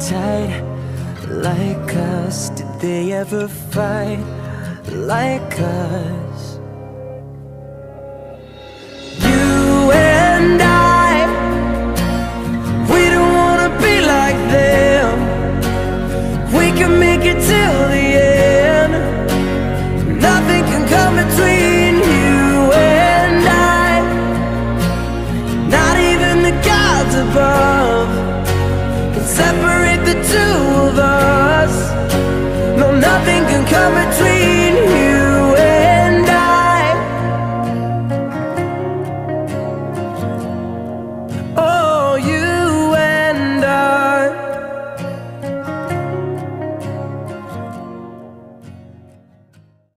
tight like us? Did they ever fight like us? You and I, we don't wanna be like them. We can make it till the end. Nothing can come between you and I, not even the gods above can separate the two of us. No, nothing can come between